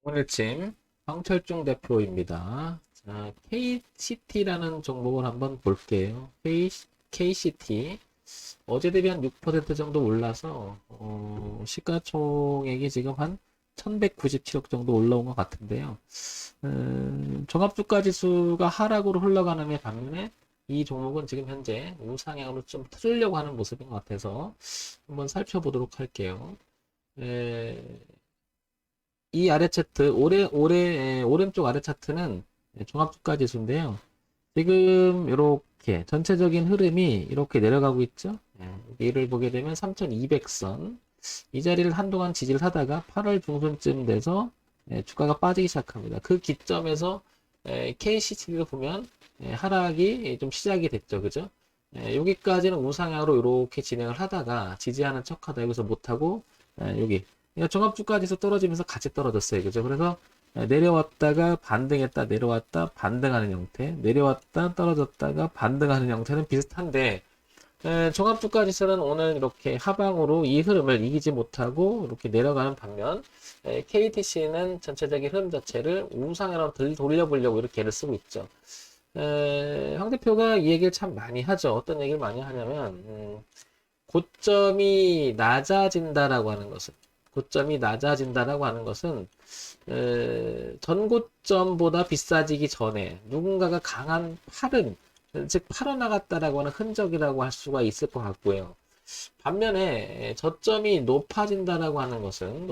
오늘쯤 황철중 대표입니다. 자, KCT라는 종목을 한번 볼게요. KCT 어제 대비 한 6% 정도 올라서 시가총액이 지금 한 1197억 정도 올라온 것 같은데요. 종합주가지수가 하락으로 흘러가는 에 반면에 이 종목은 지금 현재 우상향으로 좀 틀으려고 하는 모습인 것 같아서 한번 살펴보도록 할게요. 에, 이 아래 차트, 오른쪽 아래 차트는 종합주가 지수인데요. 지금 이렇게 전체적인 흐름이 이렇게 내려가고 있죠. 여기를 보게 되면 3200선. 이 자리를 한동안 지지를 하다가 8월 중순쯤 돼서 주가가 빠지기 시작합니다. 그 기점에서 KCC를 보면 하락이 좀 시작이 됐죠. 그죠? 여기까지는 우상향으로 이렇게 진행을 하다가 지지하는 척하다 여기서 못하고 여기 그러니까 종합주가지수 떨어지면서 같이 떨어졌어요. 그죠? 그래서 내려왔다가 반등했다, 내려왔다, 반등하는 형태, 내려왔다, 떨어졌다가 반등하는 형태는 비슷한데, 종합주가지수는 오늘 이렇게 하방으로 이 흐름을 이기지 못하고 이렇게 내려가는 반면, KTC는 전체적인 흐름 자체를 우상으로 돌려보려고 이렇게 애를 쓰고 있죠. 황 대표가 이 얘기를 참 많이 하죠. 어떤 얘기를 많이 하냐면, 고점이 낮아진다라고 하는 것은, 고점이 낮아진다라고 하는 것은 전고점보다 비싸지기 전에 누군가가 강한 팔은 즉 팔아나갔다라고 하는 흔적이라고 할 수가 있을 것 같고요. 반면에 저점이 높아진다라고 하는 것은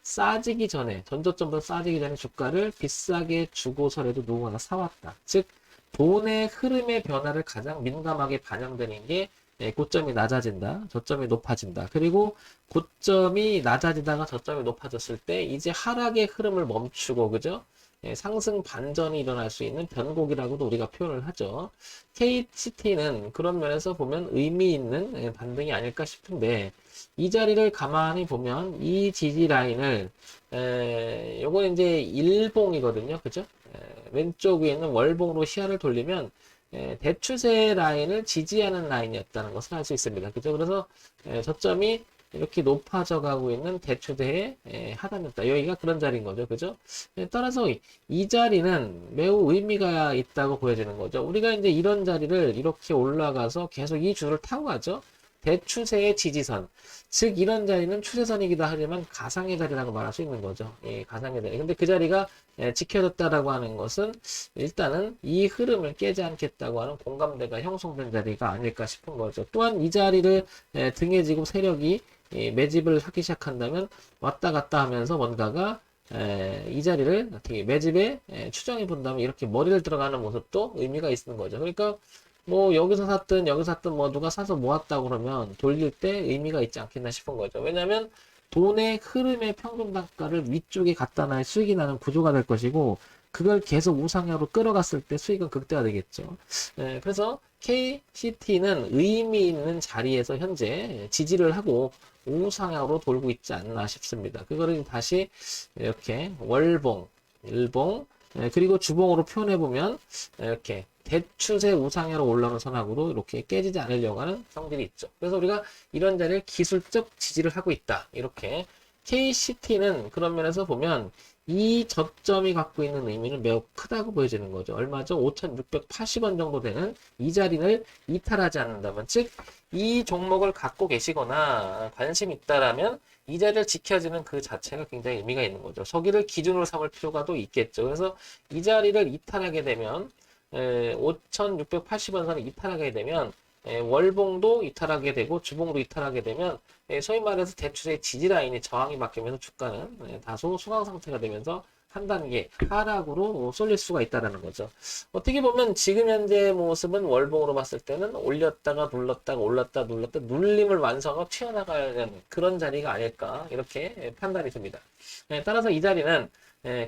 싸지기 전에 전저점보다 싸지기 전에 주가를 비싸게 주고서라도 누군가가 사왔다. 즉 돈의 흐름의 변화를 가장 민감하게 반영되는 게 고점이 낮아진다, 저점이 높아진다. 그리고 고점이 낮아지다가 저점이 높아졌을 때 이제 하락의 흐름을 멈추고 그죠? 상승 반전이 일어날 수 있는 변곡이라고도 우리가 표현을 하죠. KCT는 그런 면에서 보면 의미 있는 반등이 아닐까 싶은데 이 자리를 가만히 보면 이 지지 라인을 요거 이제 일봉이거든요. 그죠? 왼쪽 위에 있는 월봉으로 시야를 돌리면 대추세 라인을 지지하는 라인이었다는 것을 알 수 있습니다. 그죠? 그래서 저점이 이렇게 높아져 가고 있는 대추세의 하단이었다. 여기가 그런 자리인 거죠. 그죠? 따라서 이 자리는 매우 의미가 있다고 보여지는 거죠. 우리가 이제 이런 자리를 이렇게 올라가서 계속 이 줄을 타고 가죠. 대추세의 지지선. 즉, 이런 자리는 추세선이기도 하지만 가상의 자리라고 말할 수 있는 거죠. 예, 가상의 자리. 근데 그 자리가 지켜졌다라고 하는 것은 일단은 이 흐름을 깨지 않겠다고 하는 공감대가 형성된 자리가 아닐까 싶은 거죠. 또한 이 자리를 등에 지고 세력이 매집을 하기 시작한다면 왔다 갔다 하면서 뭔가가 이 자리를 어떻게 매집에 추정해 본다면 이렇게 머리를 들어가는 모습도 의미가 있는 거죠. 그러니까 뭐 여기서 샀든 뭐 누가 사서 모았다 그러면 돌릴 때 의미가 있지 않겠나 싶은 거죠. 왜냐하면 돈의 흐름의 평균 단가를 위쪽에 갖다 놔야 수익이 나는 구조가 될 것이고 그걸 계속 우상향으로 끌어갔을 때 수익은 극대화되겠죠. 그래서 KCT는 의미 있는 자리에서 현재 지지를 하고 우상향으로 돌고 있지 않나 싶습니다. 그거를 다시 이렇게 월봉, 일봉, 그리고 주봉으로 표현해 보면 이렇게 대추세 우상향으로 올라오는 선하고도 이렇게 깨지지 않으려고 하는 성질이 있죠. 그래서 우리가 이런 자리를 기술적 지지를 하고 있다. 이렇게 KCT는 그런 면에서 보면 이 저점이 갖고 있는 의미는 매우 크다고 보여지는 거죠. 얼마죠? 5,680원 정도 되는 이 자리를 이탈하지 않는다면, 즉, 이 종목을 갖고 계시거나 관심 있다라면 이 자리를 지켜주는 그 자체가 굉장히 의미가 있는 거죠. 서기를 기준으로 삼을 필요가 또 있겠죠. 그래서 이 자리를 이탈하게 되면 5,680원 선을 이탈하게 되면 월봉도 이탈하게 되고 주봉도 이탈하게 되면 소위 말해서 대출의 지지 라인이 저항이 바뀌면서 주가는 다소 소강 상태가 되면서 한 단계 하락으로 쏠릴 수가 있다는 거죠. 어떻게 보면 지금 현재 모습은 월봉으로 봤을 때는 올렸다가 눌렀다가 올랐다 눌렀다 눌림을 완성하고 튀어나가는 그런 자리가 아닐까 이렇게 판단이 듭니다. 따라서 이 자리는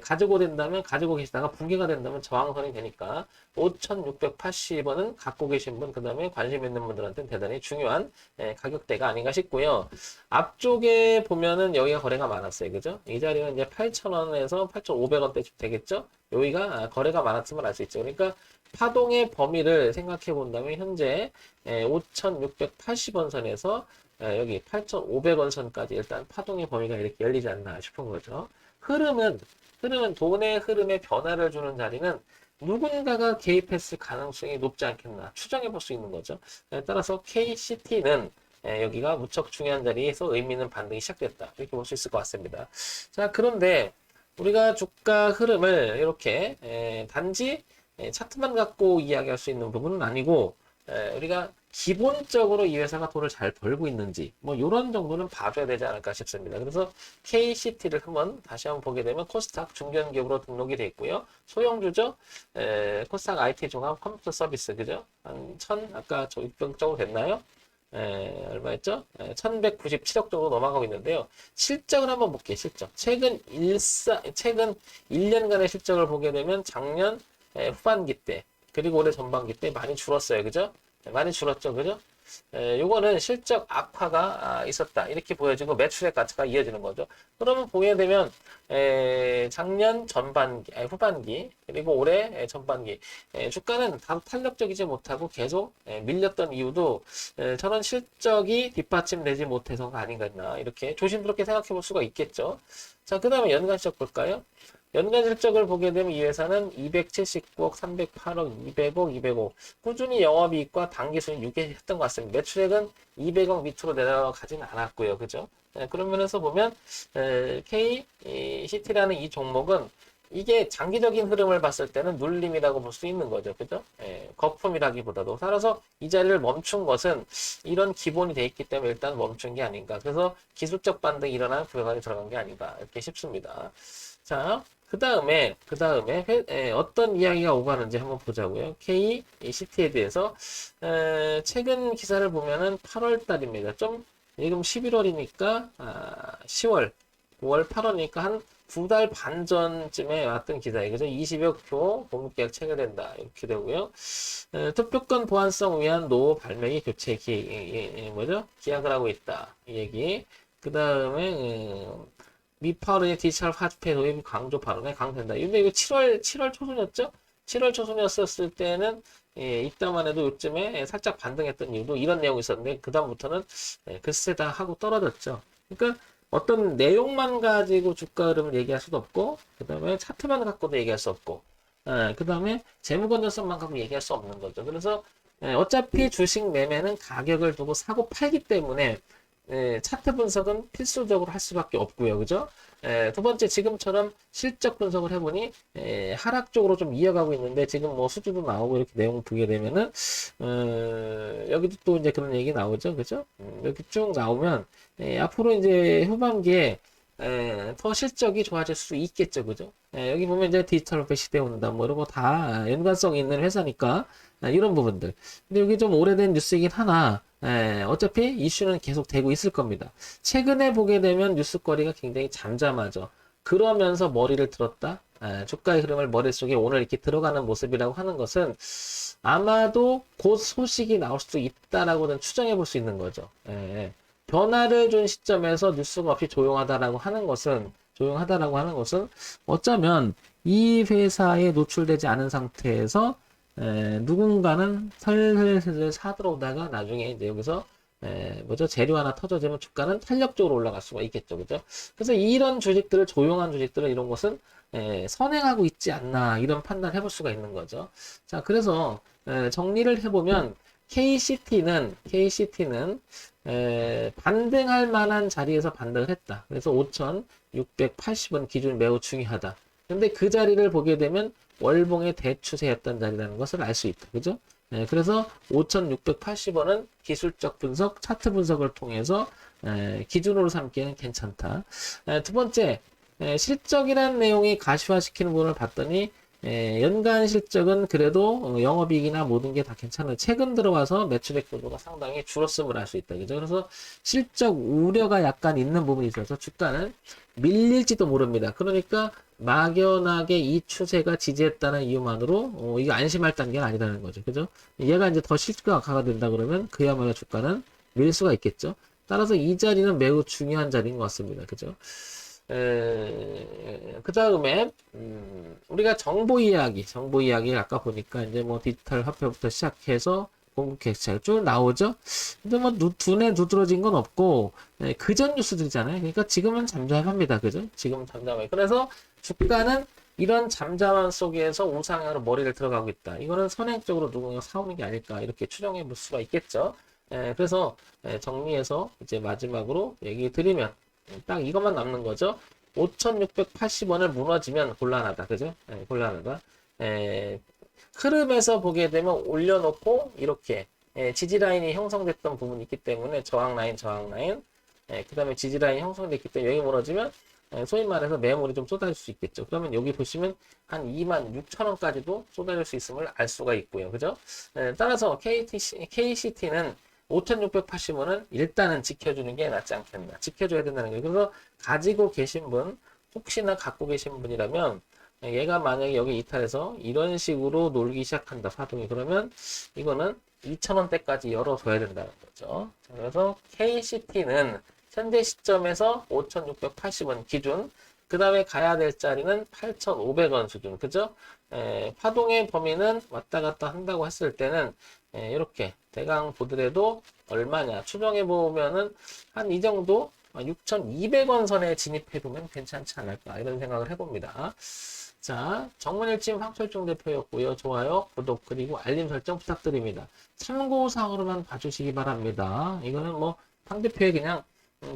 가지고 된다면 가지고 계시다가 붕괴가 된다면 저항선이 되니까 5,680원은 갖고 계신 분, 그 다음에 관심 있는 분들한테는 대단히 중요한 가격대가 아닌가 싶고요. 앞쪽에 보면은 여기가 거래가 많았어요. 그죠? 이 자리는 이제 8,000원에서 8,500원대쯤 되겠죠? 여기가 거래가 많았음을 알 수 있죠. 그러니까 파동의 범위를 생각해 본다면 현재 5,680원 선에서 여기 8,500원 선까지 일단 파동의 범위가 이렇게 열리지 않나 싶은 거죠. 흐름은 돈의 흐름에 변화를 주는 자리는 누군가가 개입했을 가능성이 높지 않겠나 추정해 볼 수 있는 거죠. 따라서 KCT는 여기가 무척 중요한 자리에서 의미 있는 반등이 시작됐다. 이렇게 볼 수 있을 것 같습니다. 자, 그런데 우리가 주가 흐름을 이렇게 단지 차트만 갖고 이야기할 수 있는 부분은 아니고 우리가 기본적으로 이 회사가 돈을 잘 벌고 있는지 뭐 이런 정도는 봐줘야 되지 않을까 싶습니다. 그래서 KCT를 다시 한번 보게 되면 코스닥 중견기업으로 등록이 돼 있고요. 소형주죠. 코스닥 IT 종합 컴퓨터 서비스 그죠? 한 1000 아까 저 600 정도 됐나요? 얼마였죠? 1197억 정도 넘어가고 있는데요. 실적을 한번 볼게요. 실적. 최근 1년간의 실적을 보게 되면 작년 후반기 때 그리고 올해 전반기 때 많이 줄었어요. 그죠? 많이 줄었죠. 그죠? 요거는 실적 악화가 있었다. 이렇게 보여지고 매출액 가치가 이어지는 거죠. 그러면 보게 되면 작년 전반기, 후반기 그리고 올해 전반기 주가는 탄력적이지 못하고 계속 밀렸던 이유도 저런 실적이 뒷받침되지 못해서가 아닌가 이렇게 조심스럽게 생각해 볼 수가 있겠죠. 자, 그 다음에 연간 실적 볼까요? 연간 실적을 보게 되면 이 회사는 279억, 308억, 200억, 205억 꾸준히 영업이익과 당기순이 유지했던 것 같습니다. 매출액은 200억 밑으로 내려가지는 않았고요. 그죠? 그런 면에서 보면 KCT라는 이 종목은 이게 장기적인 흐름을 봤을 때는 눌림이라고 볼 수 있는 거죠. 그죠? 거품이라기보다도. 따라서 이 자리를 멈춘 것은 이런 기본이 돼 있기 때문에 일단 멈춘 게 아닌가. 그래서 기술적 반등이 일어난 구간이 들어간 게 아닌가. 이렇게 싶습니다. 자, 그 다음에 어떤 이야기가 오가는지 한번 보자고요. KCT에 대해서 최근 기사를 보면은 8월 달입니다. 좀 지금 11월이니까 10월, 9월, 8월이니까 한 2달 반 전쯤에 왔던 기사예요. 그죠? 20여 표 공급계약 체결된다. 이렇게 되고요. 투표권 보완성 위한 노후 발매기 교체 기약을 하고 있다. 이 얘기. 그 다음에 미파울의 디지털 화폐 도입 강조 발언에 강조된다. 근데 이거 7월 초순이었죠? 7월 초순이었을 때는 이때만 해도 요즘에 살짝 반등했던 이유도 이런 내용이 있었는데 그 다음부터는 글쎄다 하고 떨어졌죠. 그러니까 어떤 내용만 가지고 주가 흐름을 얘기할 수도 없고 그 다음에 차트만 갖고도 얘기할 수 없고 그 다음에 재무 건전성만 갖고 얘기할 수 없는 거죠. 그래서 어차피 주식 매매는 가격을 두고 사고 팔기 때문에 차트 분석은 필수적으로 할 수밖에 없고요. 그죠? 두 번째, 지금처럼 실적 분석을 해보니, 하락 쪽으로 좀 이어가고 있는데, 지금 뭐 수주도 나오고 이렇게 내용 보게 되면은, 여기도 또 이제 그런 얘기 나오죠. 그죠? 이렇게 쭉 나오면, 앞으로 이제 후반기에, 더 실적이 좋아질 수 있겠죠. 그죠? 여기 보면 이제 디지털 화폐 시대 온다. 뭐 이런 거 다 연관성 있는 회사니까, 이런 부분들. 근데 여기 좀 오래된 뉴스이긴 하나, 어차피 이슈는 계속 되고 있을 겁니다. 최근에 보게 되면 뉴스거리가 굉장히 잠잠하죠. 그러면서 머리를 들었다. 주가의 흐름을 머릿속에 오늘 이렇게 들어가는 모습이라고 하는 것은 아마도 곧 소식이 나올 수도 있다라고는 추정해 볼 수 있는 거죠. 변화를 준 시점에서 뉴스가 없이 조용하다라고 하는 것은 어쩌면 이 회사에 노출되지 않은 상태에서 누군가는 슬슬 사들어오다가 나중에 이제 여기서 재료 하나 터져지면 주가는 탄력적으로 올라갈 수가 있겠죠. 그죠? 그래서 이런 주식들을, 조용한 주식들을 이런 것은 선행하고 있지 않나 이런 판단을 해볼 수가 있는 거죠. 자, 그래서 정리를 해보면 KCT는 반등할 만한 자리에서 반등을 했다. 그래서 5,680원 기준 매우 중요하다. 근데 그 자리를 보게 되면 월봉의 대추세였던 자리라는 것을 알 수 있다. 그죠? 그래서 5,680원은 기술적 분석, 차트 분석을 통해서 기준으로 삼기에는 괜찮다. 두 번째, 실적이라는 내용이 가시화시키는 부분을 봤더니 연간 실적은 그래도 영업이익이나 모든 게 다 괜찮아요. 최근 들어와서 매출액 규모가 상당히 줄었음을 알 수 있다. 그죠? 그래서 실적 우려가 약간 있는 부분이 있어서 주가는 밀릴지도 모릅니다. 그러니까 막연하게 이 추세가 지지했다는 이유만으로 이게 안심할 단계는 아니라는 거죠. 그죠? 얘가 이제 더 실적 악화가 된다 그러면 그야말로 주가는 밀 수가 있겠죠. 따라서 이 자리는 매우 중요한 자리인 것 같습니다. 그죠? 그 다음에 우리가 정보 이야기 아까 보니까 이제 뭐 디지털 화폐부터 시작해서 공급 계획책 쭉 나오죠. 근데 뭐 눈에 두드러진 건 없고 그전 뉴스들이잖아요. 그러니까 지금은 잠잠합니다. 그죠? 지금은 잠잠해요. 그래서 주가는 이런 잠잠함 속에서 우상향으로 머리를 들어가고 있다. 이거는 선행적으로 누군가 사오는 게 아닐까 이렇게 추정해 볼 수가 있겠죠. 그래서 정리해서 이제 마지막으로 얘기 드리면 딱 이것만 남는 거죠. 5,680원을 무너지면 곤란하다. 그죠? 곤란하다. 흐름에서 보게 되면 올려놓고 이렇게 지지 라인이 형성됐던 부분이 있기 때문에 저항 라인, 그 다음에 지지 라인이 형성됐기 때문에 여기 무너지면 소위 말해서 매물이 좀 쏟아질 수 있겠죠. 그러면 여기 보시면 한 26,000원까지도 쏟아질 수 있음을 알 수가 있고요. 그죠? 따라서 KCT는 5,680원은 일단은 지켜주는 게 낫지 않겠나. 지켜줘야 된다는 거예요. 그래서 가지고 계신 분, 혹시나 갖고 계신 분이라면 얘가 만약에 여기 이탈해서 이런 식으로 놀기 시작한다, 파동이. 그러면 이거는 2,000원대까지 열어둬야 된다는 거죠. 그래서 KCT는 현재 시점에서 5,680원 기준, 그 다음에 가야 될 자리는 8,500원 수준. 그죠? 파동의 범위는 왔다 갔다 한다고 했을 때는 이렇게 대강 보더라도 얼마냐 추정해 보면은 한 이 정도 6,200원 선에 진입해 보면 괜찮지 않을까 이런 생각을 해봅니다. 자, 정문일침 황철중 대표였고요. 좋아요, 구독 그리고 알림 설정 부탁드립니다. 참고사항으로만 봐주시기 바랍니다. 이거는 뭐 황 대표의 그냥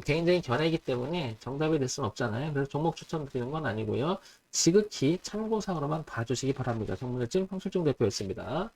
개인적인 견해이기 때문에 정답이 될 수는 없잖아요. 그래서 종목 추천드리는 건 아니고요. 지극히 참고사항으로만 봐주시기 바랍니다. 정문일침 황철중 대표였습니다.